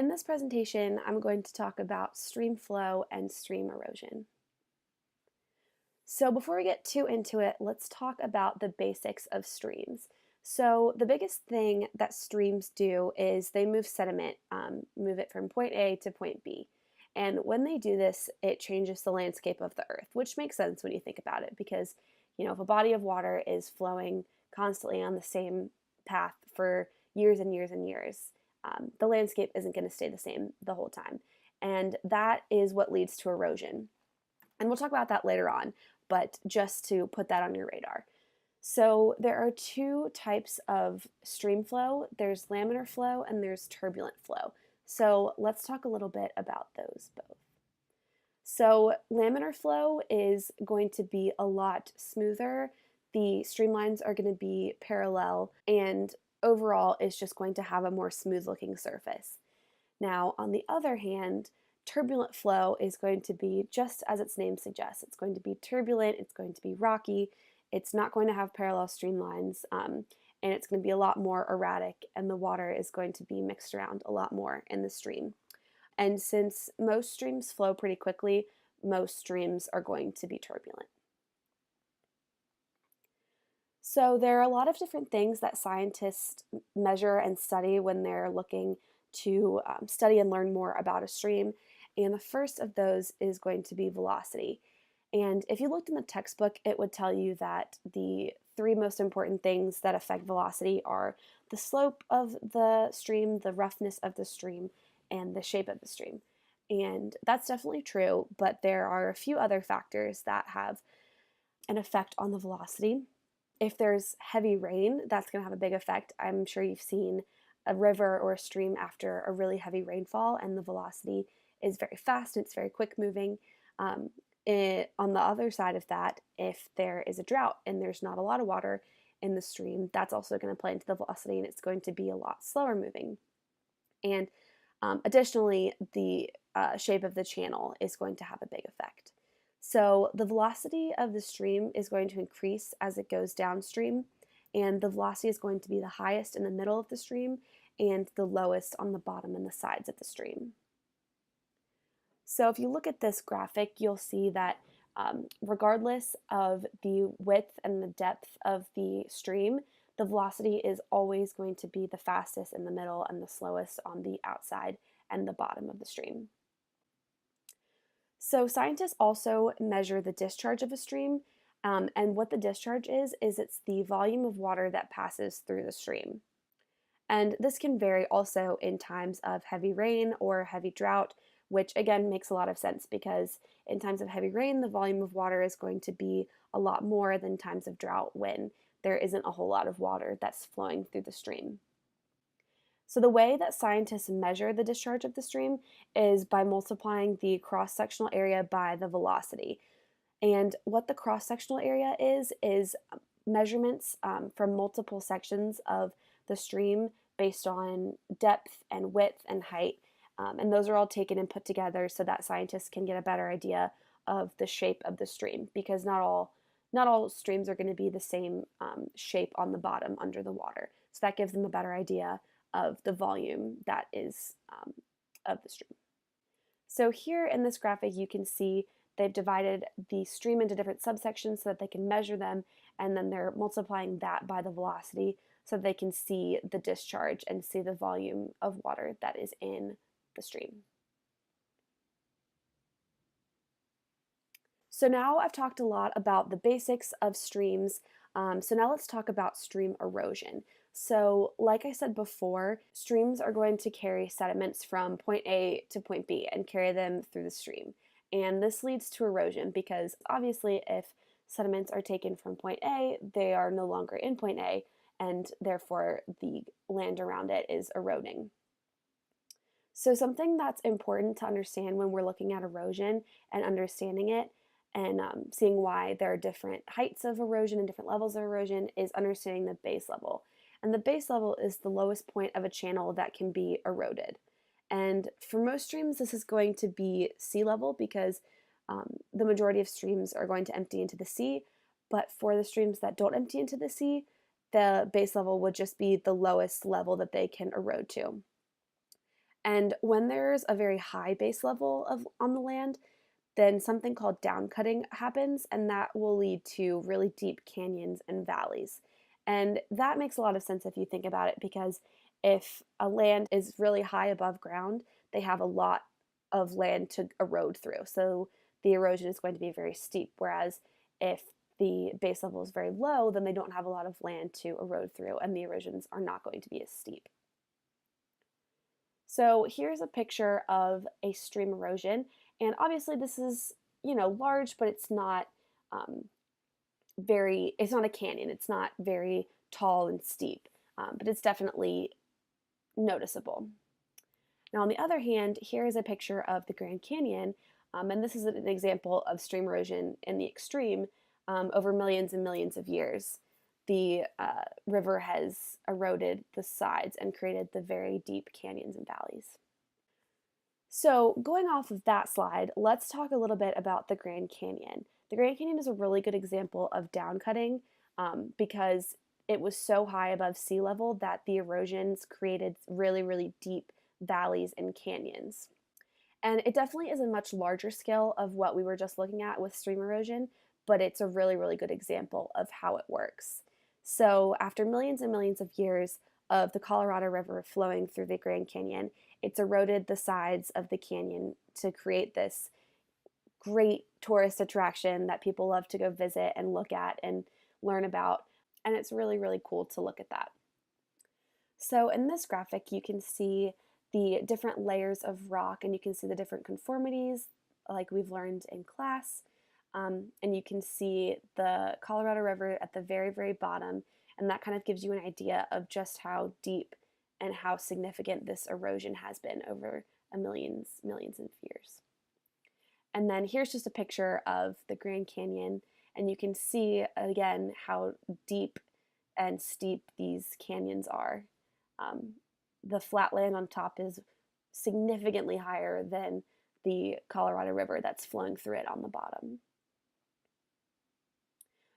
In this presentation, I'm going to talk about stream flow and stream erosion. So before we get too into it, let's talk about the basics of streams. So the biggest thing that streams do is they move sediment, move it from point A to point B. And when they do this, it changes the landscape of the earth, which makes sense when you think about it because, if a body of water is flowing constantly on the same path for years and years and years, the landscape isn't going to stay the same the whole time. And that is what leads to erosion. And we'll talk about that later on, but just to put that on your radar. So there are two types of stream flow. There's laminar flow and there's turbulent flow. So let's talk a little bit about those both. So laminar flow is going to be a lot smoother. The streamlines are going to be parallel, and overall is just going to have a more smooth looking surface. Now, on the other hand, turbulent flow is going to be just as its name suggests. It's going to be turbulent, it's going to be rocky, it's not going to have parallel streamlines, and it's going to be a lot more erratic, and the water is going to be mixed around a lot more in the stream. And since most streams flow pretty quickly, most streams are going to be turbulent. So there are a lot of different things that scientists measure and study when they're looking to study and learn more about a stream. And the first of those is going to be velocity. And if you looked in the textbook, it would tell you that the three most important things that affect velocity are the slope of the stream, the roughness of the stream, and the shape of the stream. And that's definitely true, but there are a few other factors that have an effect on the velocity. If there's heavy rain, that's going to have a big effect. I'm sure you've seen a river or a stream after a really heavy rainfall, and the velocity is very fast, it's very quick moving. On the other side of that, if there is a drought and there's not a lot of water in the stream, that's also going to play into the velocity, and it's going to be a lot slower moving. And additionally, the shape of the channel is going to have a big effect. So the velocity of the stream is going to increase as it goes downstream, and the velocity is going to be the highest in the middle of the stream and the lowest on the bottom and the sides of the stream. So if you look at this graphic, you'll see that regardless of the width and the depth of the stream, the velocity is always going to be the fastest in the middle and the slowest on the outside and the bottom of the stream. So scientists also measure the discharge of a stream, and what the discharge is it's the volume of water that passes through the stream. And this can vary also in times of heavy rain or heavy drought, which again makes a lot of sense because in times of heavy rain, the volume of water is going to be a lot more than times of drought when there isn't a whole lot of water that's flowing through the stream. So the way that scientists measure the discharge of the stream is by multiplying the cross-sectional area by the velocity. And what the cross-sectional area is measurements from multiple sections of the stream based on depth and width and height. And those are all taken and put together so that scientists can get a better idea of the shape of the stream, because not all streams are going to be the same shape on the bottom under the water. So that gives them a better idea of the volume that is of the stream. So here in this graphic, you can see they've divided the stream into different subsections so that they can measure them, and then they're multiplying that by the velocity so that they can see the discharge and see the volume of water that is in the stream. So now I've talked a lot about the basics of streams. So now let's talk about stream erosion. So like I said before, streams are going to carry sediments from point A to point B and carry them through the stream. And this leads to erosion because obviously if sediments are taken from point A, they are no longer in point A, and therefore the land around it is eroding. So something that's important to understand when we're looking at erosion and understanding it and seeing why there are different heights of erosion and different levels of erosion is understanding the base level. And the base level is the lowest point of a channel that can be eroded. And for most streams, this is going to be sea level because the majority of streams are going to empty into the sea. But for the streams that don't empty into the sea, the base level would just be the lowest level that they can erode to. And when there's a very high base level on the land, then something called downcutting happens, and that will lead to really deep canyons and valleys. And that makes a lot of sense if you think about it, because if a land is really high above ground, they have a lot of land to erode through. So the erosion is going to be very steep. Whereas if the base level is very low, then they don't have a lot of land to erode through, and the erosions are not going to be as steep. So here's a picture of a stream erosion, and obviously this is, large, but it's not um, it's not a canyon. It's not very tall and steep, but it's definitely noticeable. Now, on the other hand, here is a picture of the Grand Canyon, and this is an example of stream erosion in the extreme over millions and millions of years. The river has eroded the sides and created the very deep canyons and valleys. So, going off of that slide, let's talk a little bit about the Grand Canyon. The Grand Canyon is a really good example of downcutting because it was so high above sea level that the erosions created really, really deep valleys and canyons. And it definitely is a much larger scale of what we were just looking at with stream erosion, but it's a really, really good example of how it works. So, after millions and millions of years of the Colorado River flowing through the Grand Canyon, it's eroded the sides of the canyon to create this great tourist attraction that people love to go visit and look at and learn about. And it's really, really cool to look at that. So in this graphic, you can see the different layers of rock, and you can see the different conformities like we've learned in class. And you can see the Colorado River at the very, very bottom, and that kind of gives you an idea of just how deep and how significant this erosion has been over millions of years. And then here's just a picture of the Grand Canyon, and you can see again how deep and steep these canyons are. The flat land on top is significantly higher than the Colorado River that's flowing through it on the bottom.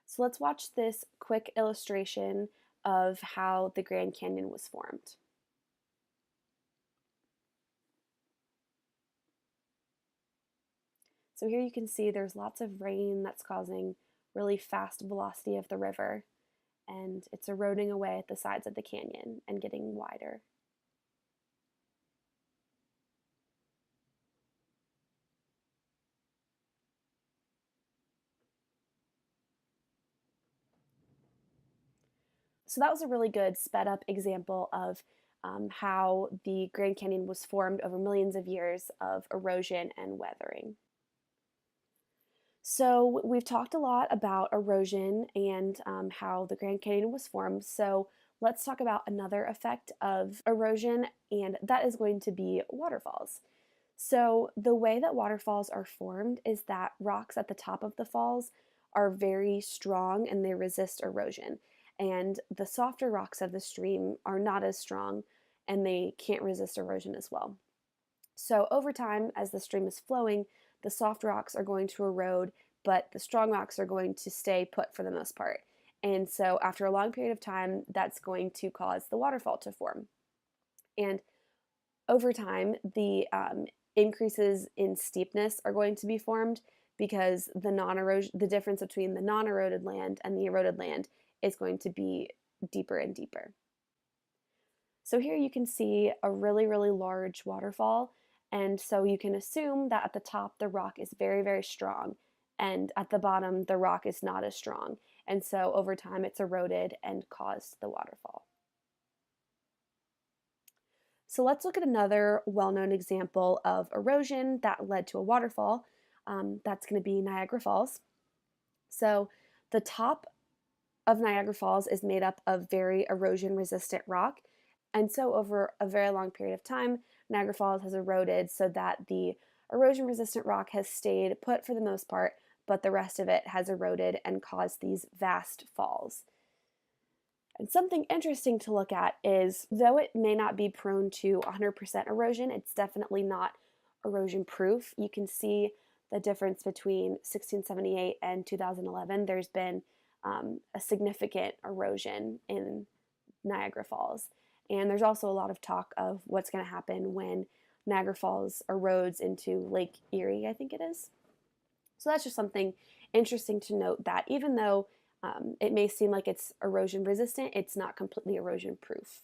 So let's watch this quick illustration of how the Grand Canyon was formed. So here you can see there's lots of rain that's causing really fast velocity of the river, and it's eroding away at the sides of the canyon and getting wider. So that was a really good sped up example of how the Grand Canyon was formed over millions of years of erosion and weathering. So we've talked a lot about erosion and how the Grand Canyon was formed. So let's talk about another effect of erosion, and that is going to be waterfalls. So the way that waterfalls are formed is that rocks at the top of the falls are very strong and they resist erosion. And the softer rocks of the stream are not as strong and they can't resist erosion as well. So over time, as the stream is flowing, the soft rocks are going to erode, but the strong rocks are going to stay put for the most part. And so after a long period of time, that's going to cause the waterfall to form. And over time, the increases in steepness are going to be formed because the difference between the non-eroded land and the eroded land is going to be deeper and deeper. So here you can see a really, really large waterfall. And so you can assume that at the top, the rock is very, very strong. And at the bottom, the rock is not as strong. And so over time, it's eroded and caused the waterfall. So let's look at another well-known example of erosion that led to a waterfall. That's going to be Niagara Falls. So the top of Niagara Falls is made up of very erosion-resistant rock. And so over a very long period of time, Niagara Falls has eroded so that the erosion-resistant rock has stayed put for the most part, but the rest of it has eroded and caused these vast falls. And something interesting to look at is, though it may not be prone to 100% erosion, it's definitely not erosion proof. You can see the difference between 1678 and 2011. There's been a significant erosion in Niagara Falls. And there's also a lot of talk of what's going to happen when Niagara Falls erodes into Lake Erie, I think it is. So that's just something interesting to note, that even though it may seem like it's erosion resistant, it's not completely erosion proof.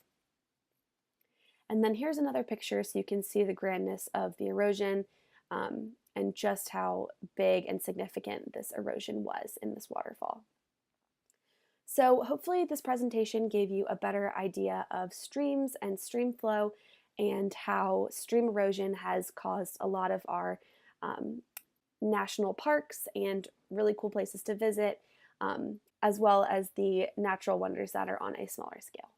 And then here's another picture so you can see the grandness of the erosion and just how big and significant this erosion was in this waterfall. So hopefully this presentation gave you a better idea of streams and stream flow and how stream erosion has caused a lot of our national parks and really cool places to visit, as well as the natural wonders that are on a smaller scale.